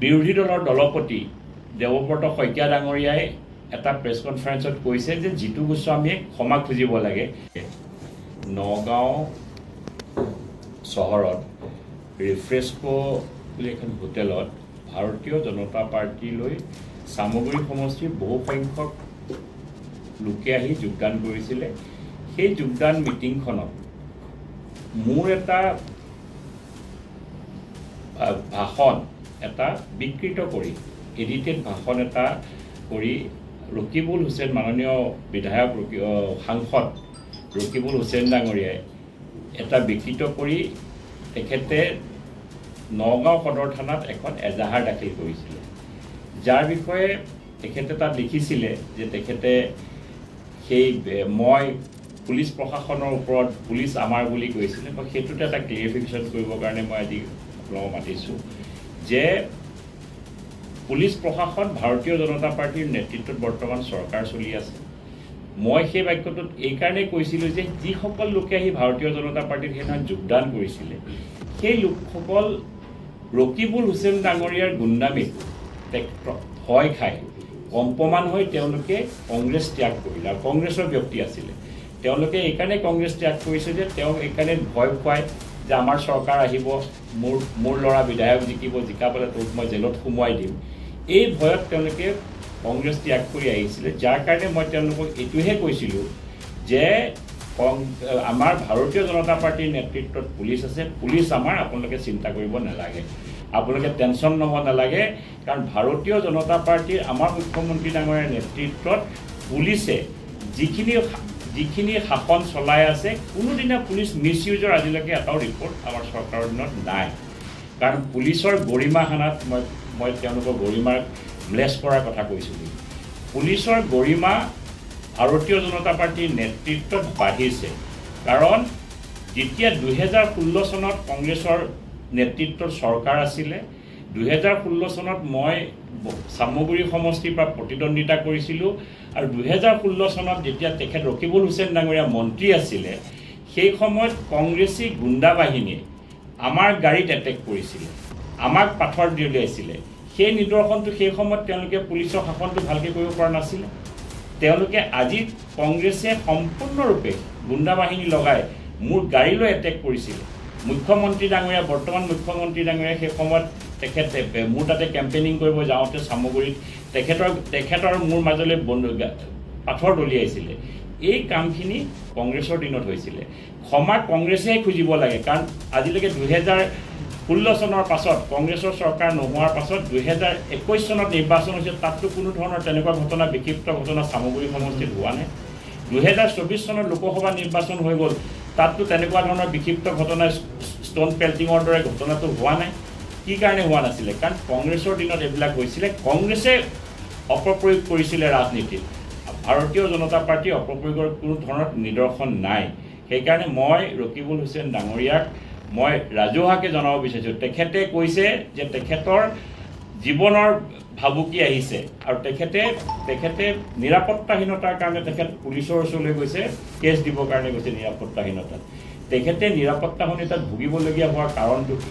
বিৰোধী দলৰ দলপতি দেৱব্ৰত শইকীয়া ডাঙৰীয়াই এটা প্ৰেছ কনফাৰেন্সত কৈছে যে জিতু গোস্বামীয়ে ক্ষমা খুজিব লাগে। নগাঁও চহৰত ৰিফ্ৰেস্কো বুলি এখন হোটেলত ভাৰতীয় জনতা পাৰ্টিলৈ সামগ্ৰী সমষ্টিৰ বহু সংখ্যক লোকে আহি যোগদান কৰিছিলে। সেই যোগদান মিটিংখনত মোৰ এটা ভাষণ এটা বিকৃত কৰি এডিটেড ভাষণ এটা কৰি ৰকিবুল হুছেইন মাননীয় বিধায়ক সাংসদ ৰকিবুল হুছেইন ডাঙৰীয়াই এটা বিকৃত কৰি তেখেতে নগাঁও সদৰ থানাত এখন এজাহাৰ দাখিল কৰিছিলে, যাৰ বিষয়ে তেখেতে তাত লিখিছিলে যে তেখেতে সেই মই পুলিচ প্ৰশাসনৰ ওপৰত পুলিচ আমাৰ বুলি কৈছিলে। মই সেইটোতে এটা ক্লিয়াৰিফিকেশ্যন কৰিবৰ কাৰণে মই আজি আপোনাক মাতিছোঁ যে পুলিচ প্ৰশাসন ভাৰতীয় জনতা পাৰ্টিৰ নেতৃত্বত বৰ্তমান চৰকাৰ চলি আছে। মই সেই বাক্যটোত এইকাৰণেই কৈছিলোঁ যে যিসকল লোকে আহি ভাৰতীয় জনতা পাৰ্টিত সেইদিনা যোগদান কৰিছিলে সেই লোকসকল ৰকিবুল হুছেইন ডাঙৰীয়াৰ গুণ্ডামীত ভয় খাই কম্পমান হৈ তেওঁলোকে কংগ্ৰেছ ত্যাগ কৰিলে আৰু কংগ্ৰেছৰ ব্যক্তি আছিলে। তেওঁলোকে এইকাৰণে কংগ্ৰেছ ত্যাগ কৰিছে যে তেওঁক এইকাৰণে ভয় খুৱাই যে আমাৰ চৰকাৰ আহিব, মোৰ ল'ৰা বিধায়ক জিকিব, জিকা পেলাই তোক মই জেলত সোমোৱাই দিম। এই ভয়ত তেওঁলোকে কংগ্ৰেছ ত্যাগ কৰি আহিছিলে, যাৰ কাৰণে মই তেওঁলোকক এইটোহে কৈছিলোঁ যে আমাৰ ভাৰতীয় জনতা পাৰ্টিৰ নেতৃত্বত পুলিচ আছে, পুলিচ আমাৰ, আপোনালোকে চিন্তা কৰিব নালাগে, আপোনালোকে টেনশ্যন ল'ব নালাগে, কাৰণ ভাৰতীয় জনতা পাৰ্টিৰ আমাৰ মুখ্যমন্ত্ৰী ডাঙৰীয়াৰ নেতৃত্বত পুলিচে যিখিনি শাসন চলাই আছে, কোনোদিনা পুলিচ মিছ ইউজৰ আজিলৈকে এটাও ৰিপৰ্ট আমাৰ চৰকাৰৰ দিনত নাই। কাৰণ পুলিচৰ গৰিমা হানাত মই তেওঁলোকৰ গৰিমাক ব্লেছ কৰাৰ কথা কৈছিলোঁ। পুলিচৰ গৰিমা ভাৰতীয় জনতা পাৰ্টিৰ নেতৃত্বত বাঢ়িছে, কাৰণ যেতিয়া 2016 চনত কংগ্ৰেছৰ নেতৃত্বৰ চৰকাৰ আছিলে, 2016 চনত মই চামগুৰি সমষ্টিৰ পৰা প্ৰতিদ্বন্দ্বিতা কৰিছিলোঁ আৰু 2016 চনত যেতিয়া তেখেত ৰকিবুল হুছেইন ডাঙৰীয়া মন্ত্ৰী আছিলে, সেই সময়ত কংগ্ৰেছী গুণ্ডা বাহিনীয়ে আমাৰ গাড়ীত এটেক কৰিছিলে, আমাক পাথৰ দলিয়াইছিলে। সেই নিদৰ্শনটো সেই সময়ত তেওঁলোকে পুলিচৰ শাসনটো ভালকৈ কৰিব পৰা নাছিলে। তেওঁলোকে আজি কংগ্ৰেছে সম্পূৰ্ণৰূপে গুণ্ডা বাহিনী লগাই মোৰ গাড়ীলৈ এটেক কৰিছিলে। মুখ্যমন্ত্ৰী ডাঙৰীয়া, বৰ্তমান মুখ্যমন্ত্ৰী ডাঙৰীয়া সেই সময়ত তেখেতে মোৰ তাতে কেম্পেইনিং কৰিব যাওঁতে চামগুৰিত তেখেতৰ মোৰ মাজলৈ পাথৰ দলিয়াইছিলে। এই কামখিনি কংগ্ৰেছৰ দিনত হৈছিলে। ক্ষমা কংগ্ৰেছেহে খুজিব লাগে, কাৰণ আজিলৈকে 2016 চনৰ পাছত কংগ্ৰেছৰ চৰকাৰ নোহোৱাৰ পাছত 2021 চনত নিৰ্বাচন হৈছে, তাততো কোনো ধৰণৰ তেনেকুৱা ঘটনা, বিক্ষিপ্ত ঘটনা চামগুৰি সমষ্টিত হোৱা নাই। 2024 চনত লোকসভা নিৰ্বাচন হৈ গ'ল, তাততো তেনেকুৱা ধৰণৰ বিক্ষিপ্ত ঘটনা, ষ্ট'ন পেল্টিঙৰ দৰে ঘটনাটো হোৱা নাই। কি কাৰণে হোৱা নাছিলে? কাৰণ কংগ্ৰেছৰ দিনত এইবিলাক হৈছিলে, কংগ্ৰেছে অপপ্ৰয়োগ কৰিছিলে ৰাজনীতিত। ভাৰতীয় জনতা পাৰ্টি অপপ্ৰয়োগৰ কোনো ধৰণৰ নিদৰ্শন নাই। সেইকাৰণে মই ৰকিবুল হুছেইন ডাঙৰীয়াক মই ৰাজহুৱাকৈ জনাব বিচাৰিছোঁ, তেখেতে কৈছে যে তেখেতৰ জীৱনৰ ভাবুকি আহিছে আৰু তেখেতে নিৰাপত্তাহীনতাৰ কাৰণে তেখেত পুলিচৰ ওচৰলৈ গৈছে, কেছ দিবৰ কাৰণে গৈছে নিৰাপত্তাহীনতাত। তেখেতে নিৰাপত্তাহীনতাত ভুগিবলগীয়া হোৱাৰ কাৰণটো কি?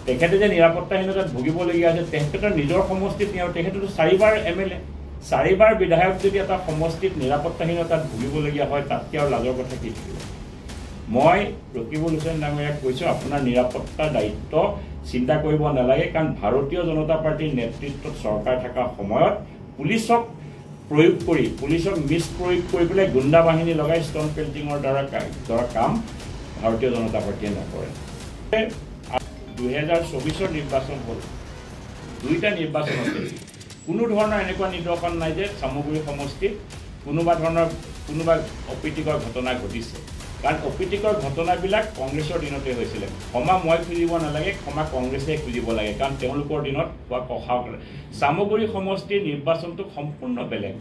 তেখেতে যে নিৰাপত্তাহীনতাত ভুগিবলগীয়া আছে, তেখেতৰ নিজৰ সমষ্টিত তেখেতেতো 4বাৰ MLA, 4বাৰ বিধায়ক যদি এটা সমষ্টিত নিৰাপত্তাহীনতাত ভুগিবলগীয়া হয়, তাতকৈ আৰু লাজৰ কথা কি থাকিব? মই ৰকিবুল হুছেইন ডাঙৰীয়াক কৈছোঁ, আপোনাৰ নিৰাপত্তাৰ দায়িত্ব চিন্তা কৰিব নালাগে, কাৰণ ভাৰতীয় জনতা পাৰ্টিৰ নেতৃত্বত চৰকাৰ থকা সময়ত পুলিচক মিছ প্ৰয়োগ কৰি পেলাই গুণ্ডা বাহিনী লগাই ষ্ট'ন পেল্টিঙৰ দ্বাৰা কাম ভাৰতীয় জনতা পাৰ্টিয়ে নকৰে। 2024 নিৰ্বাচন হ'ল, দুইটা নিৰ্বাচনতে কোনো ধৰণৰ এনেকুৱা নিদৰ্শন নাই যে চামগুৰি সমষ্টিত কোনোবা অপ্ৰীতিকৰ ঘটনা ঘটিছে, কাৰণ অপ্ৰীতিকৰ ঘটনাবিলাক কংগ্ৰেছৰ দিনতে হৈছিলে। ক্ষমা মই খুজিব নালাগে, ক্ষমা কংগ্ৰেছে খুজিব লাগে, কাৰণ তেওঁলোকৰ দিনত হোৱা চামগুৰি সমষ্টিৰ নিৰ্বাচনটো সম্পূৰ্ণ বেলেগ।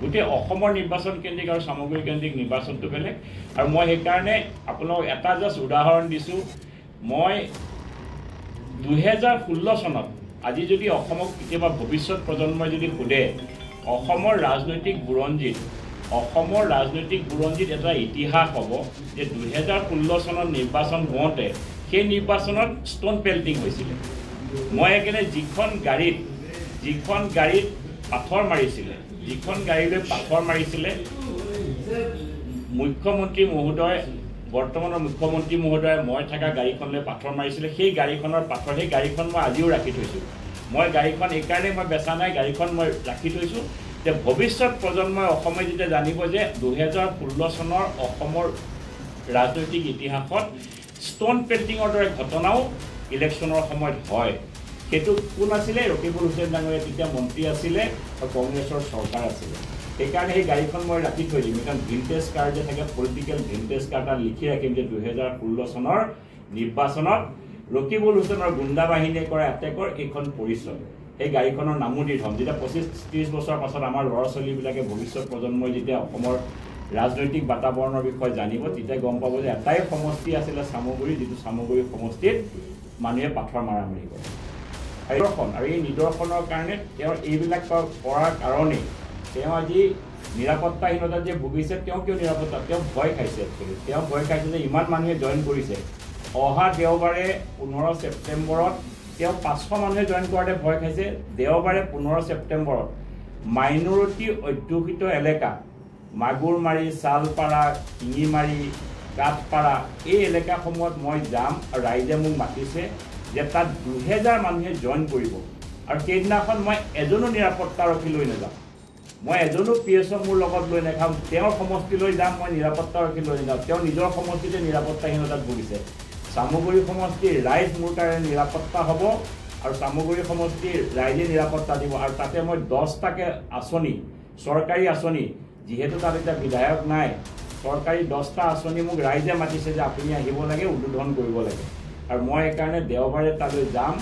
গোটেই অসমৰ নিৰ্বাচন কেন্দ্ৰিক আৰু চামগুৰি কেন্দ্ৰিক নিৰ্বাচনটো বেলেগ। আৰু মই সেইকাৰণে আপোনালোকক এটা জাষ্ট উদাহৰণ দিছোঁ। মই 2016 চনত আজি যদি অসমক কেতিয়াবা ভৱিষ্যত প্ৰজন্মই যদি সোধে, অসমৰ ৰাজনৈতিক বুৰঞ্জীত এটা ইতিহাস হ'ব যে 2016 চনত নিৰ্বাচন হওঁতে সেই নিৰ্বাচনত ষ্ট'ন পেল্টিং হৈছিলে। মই একেনে যিখন গাড়ীত পাথৰ মাৰিছিলে, যিখন গাড়ীলৈ পাথৰ মাৰিছিলে মুখ্যমন্ত্ৰী মহোদয়, বৰ্তমানৰ মুখ্যমন্ত্ৰী মহোদয়ে মই থকা গাড়ীখনলৈ পাথৰ মাৰিছিলে, সেই গাড়ীখনৰ পাথৰ, সেই গাড়ীখন মই আজিও ৰাখি থৈছোঁ। মই গাড়ীখন এইকাৰণে মই বেচা নাই, গাড়ীখন মই ৰাখি থৈছোঁ যে ভৱিষ্যত প্ৰজন্মই অসমে যেতিয়া জানিব যে 2016 চনৰ অসমৰ ৰাজনৈতিক ইতিহাসত ষ্ট'ন পেইণ্টিঙৰ দৰে ঘটনাও ইলেকশ্যনৰ সময়ত হয়। সেইটো কোন আছিলে? ৰকিবুল হুছেইন ডাঙৰীয়া তেতিয়া মন্ত্ৰী আছিলে আৰু কংগ্ৰেছৰ চৰকাৰ আছিলে। সেইকাৰণে সেই গাড়ীখন মই ৰাখি থৈ দিম। কাৰণ ভিনটেজ কাৰ যে থাকে, পলিটিকেল ভিনটেজ কাৰ, তাত লিখি ৰাখিম যে 2016 চনৰ নিৰ্বাচনত ৰকিবুল হুছেইনৰ গুণ্ডা বাহিনীয়ে কৰা এটেকৰ এইখন পৰিচয়। সেই গাড়ীখনৰ নামো দি থ'ম। যেতিয়া 25-30 বছৰ পাছত আমাৰ ল'ৰা ছোৱালীবিলাকে ভৱিষ্যত প্ৰজন্মই যেতিয়া অসমৰ ৰাজনৈতিক বাতাবৰণৰ বিষয়ে জানিব, তেতিয়া গম পাব যে এটাই সমষ্টি আছিলে চামগুৰি, যিটো চামগুৰি সমষ্টিত মানুহে পাথৰ মাৰামাৰি কৰে। আৰু এই নিদৰ্শনৰ কাৰণে তেওঁৰ এইবিলাক কৰাৰ কাৰণেই তেওঁ আজি নিৰাপত্তাহীনতাত যে ভুগিছে। তেওঁ কিয় নিৰাপত্তা? তেওঁ ভয় খাইছে। একচুৱেলি তেওঁ ভয় খাইছে যে ইমান মানুহে জইন কৰিছে। অহা দেওবাৰে 15 ছেপ্টেম্বৰত তেওঁ 500 মানুহে জইন কৰাতে ভয় খাইছে। দেওবাৰে 15 ছেপ্টেম্বৰত মাইনৰিটি অধ্যুষিত এলেকা মাগুৰমাৰী, চালপাৰা, শিঙিমাৰী, কাঠপাৰা এই এলেকাসমূহত মই যাম আৰু ৰাইজে মোক মাতিছে যে তাত 2000 মানুহে জইন কৰিব। আৰু সেইদিনাখন মই এজনো নিৰাপত্তাৰক্ষী লৈ নাযাম, মই এজনো PSO মোৰ লগত লৈ নাখাম। তেওঁৰ সমষ্টিলৈ যাম, মই নিৰাপত্তাৰক্ষী লৈ নাযাম। তেওঁ নিজৰ সমষ্টিতে নিৰাপত্তাহীনতাত ভুগিছে। চামগুৰি সমষ্টিৰ ৰাইজ মোৰ কাৰণে নিৰাপত্তা হ'ব আৰু চামগুৰি সমষ্টিৰ ৰাইজে নিৰাপত্তা দিব। আৰু তাতে মই 10টাকে আঁচনি, চৰকাৰী আঁচনি, যিহেতু তাত এতিয়া বিধায়ক নাই, চৰকাৰী 10টা আঁচনি মোক ৰাইজে মাতিছে যে আপুনি আহিব লাগে, উদ্বোধন কৰিব লাগে। আৰু মই সেইকাৰণে দেওবাৰে তালৈ যাম